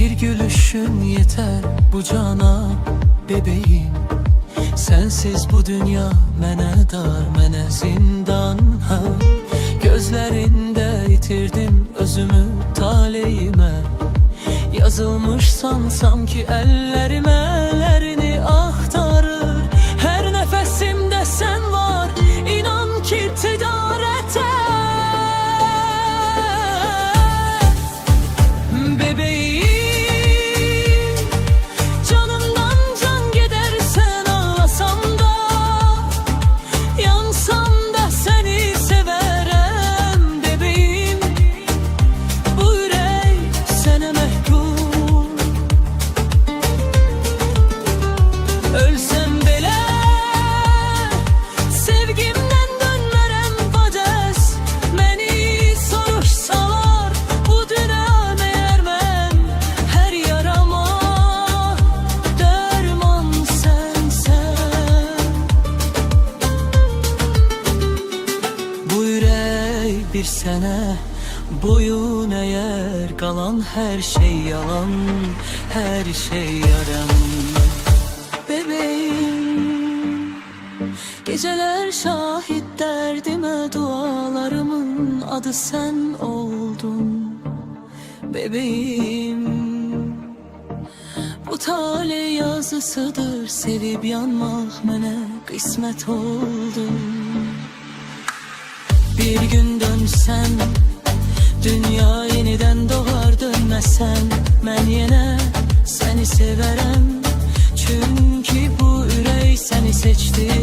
Bir gülüşün yeter bu cana bebeğim. Sensiz bu dünya mənə dar, mənə zindan ha. Gözlerinde itirdim özümü taleyime. Yazılmışsan sanki ellerime, ellerini aktarır. Her nefesimde sen var, inan ki ticarete. Bebeğim, canımdan can gidersen ağlasam da, yansam da seni severem bebeğim. Bu yürek sana mehkum. Ölsem bile sevgimden dönmerem vades. Beni soruşsalar bu dünya meğermem. Her yarama derman sensen. Bu yürek bir sene boyun eğer, kalan her şey yalan, her şey yaram. Bebeğim, geceler şahit derdime, dualarımın adı sen oldun. Bebeğim, bu talih yazısıdır, sevip yanmak mənə kısmet oldu. Bir gün dönsen, dünya yeniden doğar, dönmesen ben yine seni severem. Çünkü bu ürək seni seçti.